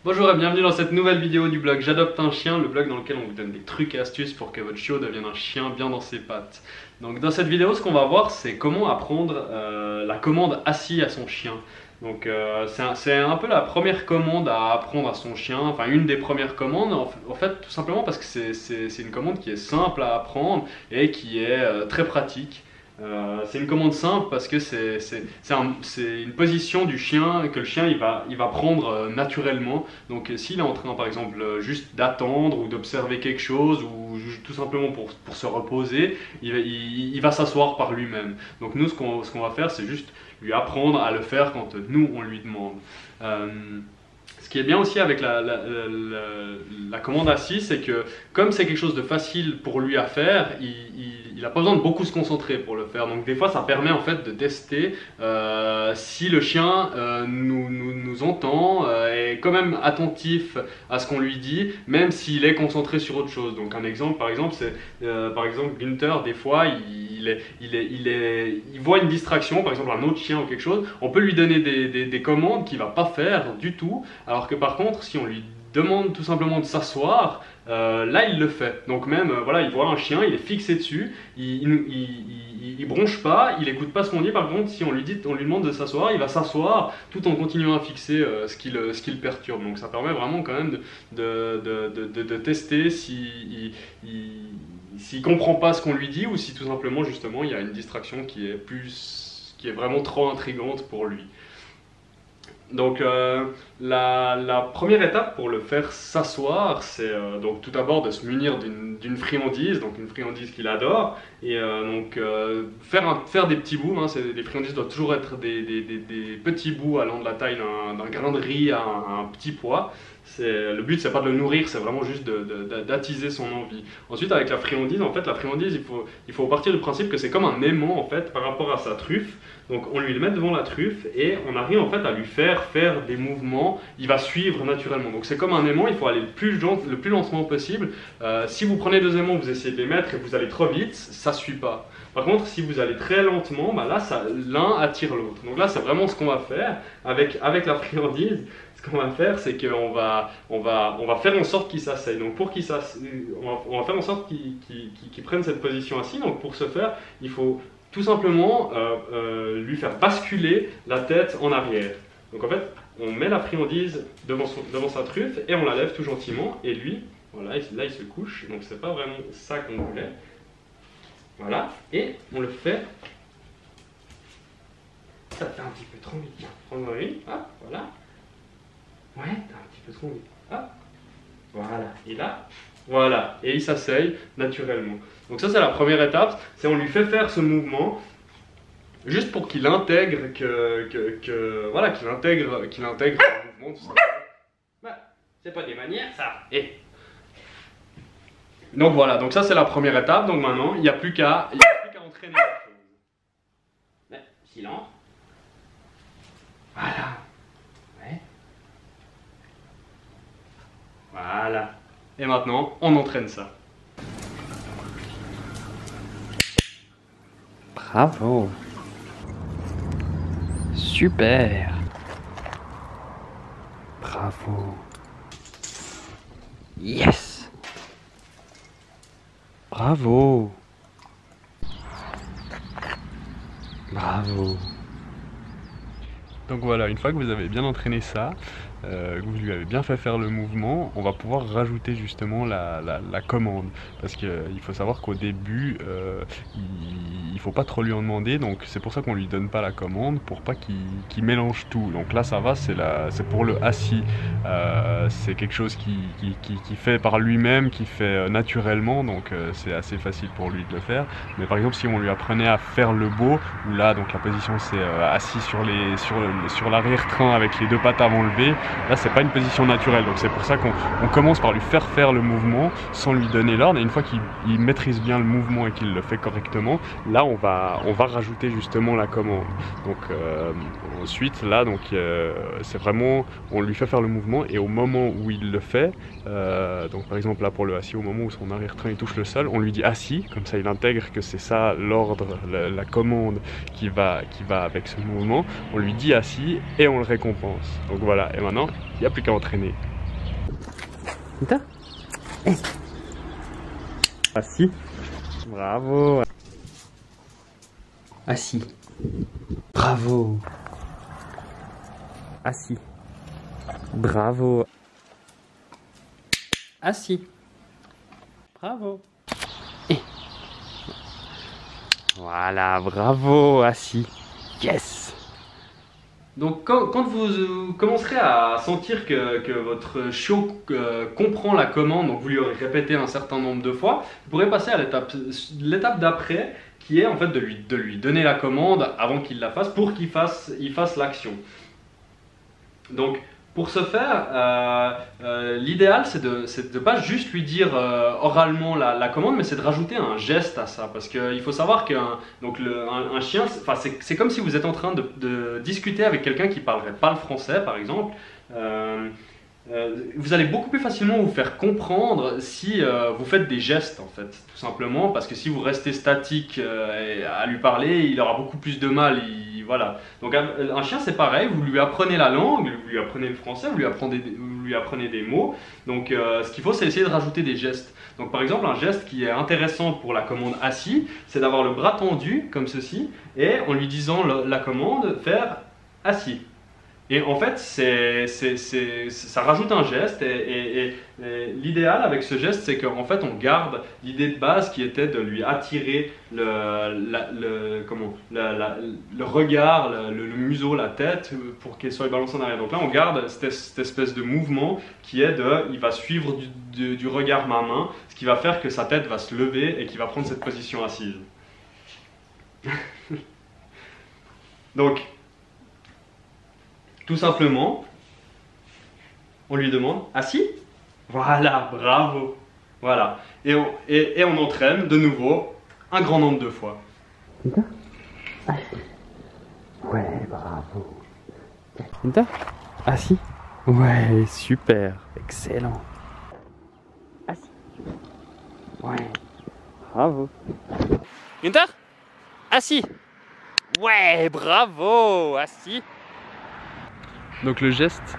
Bonjour et bienvenue dans cette nouvelle vidéo du blog J'adopte un chien, le blog dans lequel on vous donne des trucs et astuces pour que votre chiot devienne un chien bien dans ses pattes. Donc dans cette vidéo, ce qu'on va voir, c'est comment apprendre la commande assis à son chien. Donc c'est un peu la première commande à apprendre à son chien, enfin une des premières commandes, en fait tout simplement parce que c'est une commande qui est simple à apprendre et qui est très pratique. C'est une commande simple parce que c'est une position du chien que le chien il va prendre naturellement. Donc s'il est en train par exemple juste d'attendre ou d'observer quelque chose ou tout simplement pour se reposer, il va s'asseoir par lui-même. Donc nous ce qu'on va faire c'est juste lui apprendre à le faire quand nous on lui demande. Ce qui est bien aussi avec la commande assise, c'est que comme c'est quelque chose de facile pour lui à faire, il n'a pas besoin de beaucoup se concentrer pour le faire. Donc des fois, ça permet en fait de tester si le chien nous entend, est quand même attentif à ce qu'on lui dit, même s'il est concentré sur autre chose. Donc un exemple, par exemple, c'est par exemple Günther, des fois, il voit une distraction, par exemple un autre chien ou quelque chose, on peut lui donner des commandes qu'il ne va pas faire du tout, alors que par contre, si on lui demande tout simplement de s'asseoir, là il le fait. Donc même, voilà, il voit un chien, il est fixé dessus, il bronche pas, il écoute pas ce qu'on dit. Par contre, si on lui demande de s'asseoir, il va s'asseoir tout en continuant à fixer ce qui le perturbe. Donc ça permet vraiment quand même de tester s'il comprend pas ce qu'on lui dit ou si tout simplement justement il y a une distraction qui est vraiment trop intrigante pour lui. Donc la première étape pour le faire s'asseoir, c'est donc tout d'abord de se munir d'une friandise, donc une friandise qu'il adore, et faire des petits bouts. Les friandises doivent toujours être des petits bouts allant de la taille d'un grain de riz à un petit pois. Le but c'est pas de le nourrir, c'est vraiment juste d'attiser son envie. Ensuite avec la friandise, en fait la friandise il faut partir du principe que c'est comme un aimant en fait par rapport à sa truffe. Donc on lui le met devant la truffe et on arrive en fait à lui faire des mouvements, il va suivre naturellement. Donc c'est comme un aimant, il faut aller le plus lentement possible. Si vous prenez deux aimants, vous essayez de les mettre et vous allez trop vite, ça ne suit pas. Par contre, si vous allez très lentement, bah là, l'un attire l'autre. Donc là, c'est vraiment ce qu'on va faire avec la friandise. Ce qu'on va faire, c'est qu'on va faire en sorte qu'il s'asseye. Donc pour qu'il s'asseye, on va faire en sorte qu'il prenne cette position assise. Donc pour ce faire, il faut tout simplement lui faire basculer la tête en arrière. Donc en fait, on met la friandise devant sa truffe et on la lève tout gentiment. Et lui, voilà, là il se couche. Donc c'est pas vraiment ça qu'on voulait. Voilà, et on le fait. Ça fait un petit peu trop vite. Prends-moi lui, hop, voilà. Ouais, t'as un petit peu trop vite. Hop, voilà. Et là, voilà. Et il s'asseye naturellement. Donc ça c'est la première étape, c'est on lui fait faire ce mouvement juste pour qu'il intègre voilà, qu'il intègre le mouvement tout simplement. Bah, c'est pas des manières ça. Et donc voilà, donc ça c'est la première étape. Donc maintenant, il n'y a plus qu'à entraîner la chose. Mais, silence. Voilà. Ouais. Voilà. Et maintenant, on entraîne ça. Bravo. Super. Bravo. Yes. Bravo. Bravo. Donc voilà, une fois que vous avez bien entraîné ça, que vous lui avez bien fait faire le mouvement, on va pouvoir rajouter justement la commande. Parce qu'il faut savoir qu'au début, il ne faut pas trop lui en demander, donc c'est pour ça qu'on ne lui donne pas la commande, pour pas qu'il mélange tout. Donc là ça va, c'est pour le assis. C'est quelque chose qui fait par lui-même, qui fait naturellement, donc c'est assez facile pour lui de le faire. Mais par exemple si on lui apprenait à faire le beau, où là donc la position c'est assis sur l'arrière-train avec les deux pattes avant levées, là c'est pas une position naturelle, donc c'est pour ça qu'on commence par lui faire le mouvement sans lui donner l'ordre, et une fois qu'il maîtrise bien le mouvement et qu'il le fait correctement, là on va rajouter justement la commande. Donc ensuite là donc c'est vraiment, on lui fait faire le mouvement et au moment où il le fait, donc par exemple là pour le assis, au moment où son arrière-train il touche le sol, on lui dit assis, comme ça il intègre que c'est ça l'ordre, la commande qui va avec ce mouvement, on lui dit assis et on le récompense. Donc voilà, et maintenant il n'y a plus qu'à entraîner. Gunther? Eh. Assis. Bravo. Assis. Bravo. Assis. Bravo. Assis. Bravo. Eh. Voilà, bravo, assis. Yes. Donc quand vous commencerez à sentir que votre chiot comprend la commande, donc vous lui aurez répété un certain nombre de fois, vous pourrez passer à l'étape d'après, qui est en fait de lui donner la commande avant qu'il la fasse, pour qu'il fasse l'action. Donc pour ce faire, l'idéal c'est de pas juste lui dire oralement la commande, mais c'est de rajouter un geste à ça. Parce qu'il faut savoir qu'un chien, c'est comme si vous êtes en train de discuter avec quelqu'un qui parlerait pas le français, par exemple. Vous allez beaucoup plus facilement vous faire comprendre si vous faites des gestes, en fait, tout simplement, parce que si vous restez statique à lui parler, il aura beaucoup plus de mal. Voilà. Donc un chien c'est pareil, vous lui apprenez la langue, vous lui apprenez le français, vous lui apprenez des mots. Donc ce qu'il faut, c'est essayer de rajouter des gestes. Donc par exemple, un geste qui est intéressant pour la commande assis, c'est d'avoir le bras tendu comme ceci, et en lui disant la commande, faire assis. Et en fait, ça rajoute un geste, et l'idéal avec ce geste, c'est qu'en fait, on garde l'idée de base qui était de lui attirer le regard, le museau, la tête, pour qu'elle soit balancée en arrière. Donc là, on garde cette espèce de mouvement qui est il va suivre du regard ma main, ce qui va faire que sa tête va se lever et qu'il va prendre cette position assise. Donc, tout simplement, on lui demande « Assis ?» Voilà, bravo. Voilà. Et on entraîne de nouveau un grand nombre de fois. Assis. Ouais, bravo. Gunther? Assis. Ouais, super. Excellent. Assis. Ouais. Bravo. Gunther? Assis. Ouais, bravo. Assis. Donc le geste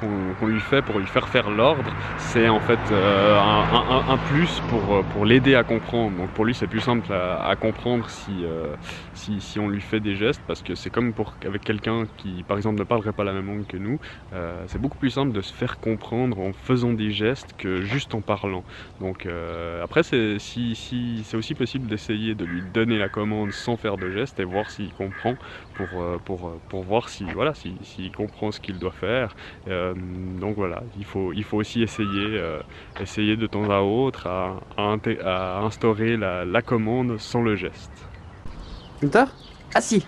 qu'on lui fait pour lui faire l'ordre, c'est en fait un plus pour l'aider à comprendre. Donc pour lui c'est plus simple à comprendre si on lui fait des gestes, parce que c'est comme avec quelqu'un qui par exemple ne parlerait pas la même langue que nous, c'est beaucoup plus simple de se faire comprendre en faisant des gestes que juste en parlant. Donc après c'est aussi possible d'essayer de lui donner la commande sans faire de gestes et voir s'il comprend, pour voir s'il comprend ce qu'il doit faire. Donc voilà, il faut aussi essayer de temps à autre à instaurer la commande sans le geste. Gunther? Assis.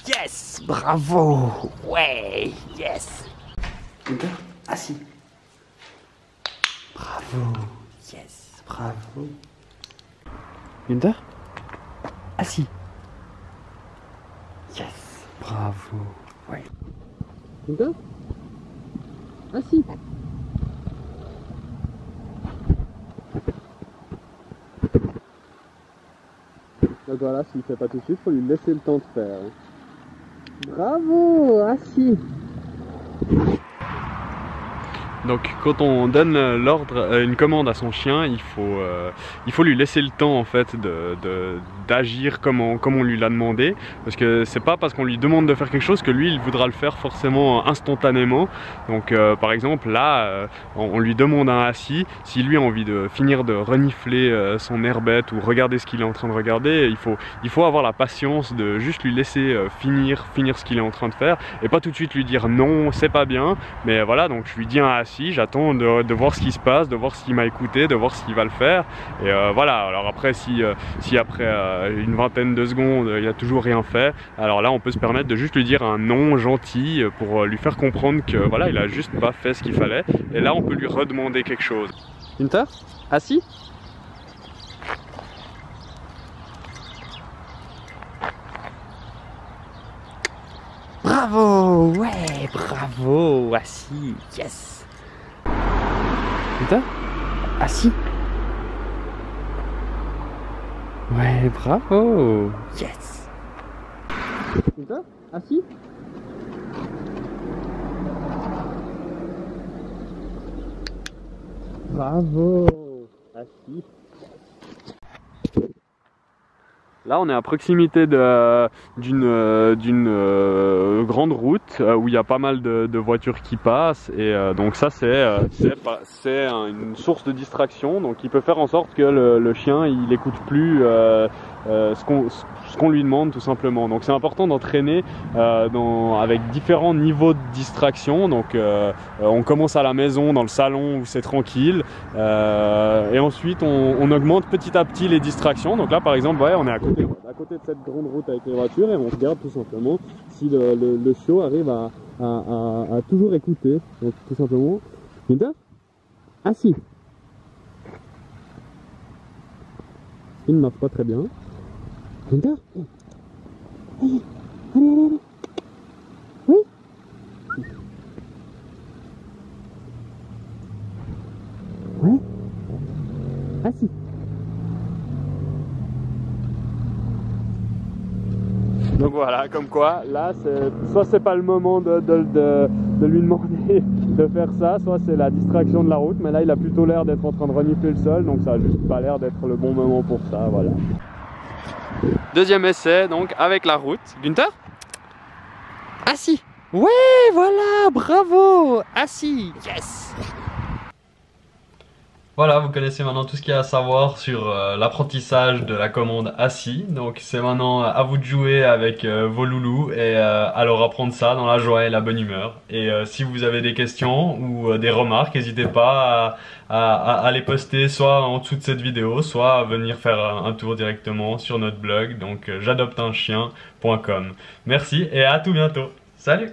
Yes, bravo. Ouais, yes. Gunther? Assis. Bravo. Yes, bravo. Gunther? Assis. Yes, bravo. Ouais. Gunther? Assis. Donc voilà, s'il ne fait pas tout de suite, il faut lui laisser le temps de faire. Bravo, assis. Donc quand on donne une commande à son chien, il faut lui laisser le temps en fait d'agir comme on lui l'a demandé, parce que c'est pas parce qu'on lui demande de faire quelque chose que lui il voudra le faire forcément instantanément. Donc par exemple là on lui demande un assis, si lui a envie de finir de renifler son herbette ou regarder ce qu'il est en train de regarder, il faut avoir la patience de juste lui laisser finir ce qu'il est en train de faire, et pas tout de suite lui dire non c'est pas bien. Mais voilà, donc je lui dis un assis, j'attends de voir ce qui se passe, de voir s'il m'a écouté, de voir s'il va le faire, et voilà. Alors après si après une vingtaine de secondes il n'a toujours rien fait, alors là on peut se permettre de juste lui dire un non gentil pour lui faire comprendre que voilà, il a juste pas fait ce qu'il fallait, et là on peut lui redemander quelque chose. Gunther, assis. Bravo, ouais, bravo, assis, yes. Gunther, assis. Ouais, bravo, yes. Gunther, assis. Bravo. Assis. Là, on est à proximité d'une grande route où il y a pas mal de voitures qui passent. Et donc ça, c'est une source de distraction. Donc il peut faire en sorte que le chien, il n'écoute plus ce qu'on lui demande tout simplement. Donc c'est important d'entraîner avec différents niveaux de distraction. Donc on commence à la maison, dans le salon où c'est tranquille. Et ensuite, on augmente petit à petit les distractions. Donc là, par exemple, ouais, on est à côté de cette grande route avec les voitures et on regarde tout simplement si le chiot arrive à toujours écouter. Donc tout simplement, Gunther, assis. Il ne marche pas très bien. Gunther, allez. Oui. Ouais. Assis. Donc voilà, comme quoi, là, soit c'est pas le moment de lui demander de faire ça, soit c'est la distraction de la route, mais là il a plutôt l'air d'être en train de renifler le sol, donc ça a juste pas l'air d'être le bon moment pour ça, voilà. Deuxième essai, donc avec la route. Gunther? Assis. Ouais, voilà, bravo. Assis, yes. Voilà, vous connaissez maintenant tout ce qu'il y a à savoir sur l'apprentissage de la commande assis. Donc c'est maintenant à vous de jouer avec vos loulous et à leur apprendre ça dans la joie et la bonne humeur. Et si vous avez des questions ou des remarques, n'hésitez pas à les poster soit en dessous de cette vidéo, soit à venir faire un tour directement sur notre blog, donc j'adopteunchien.com. Merci et à tout bientôt. Salut!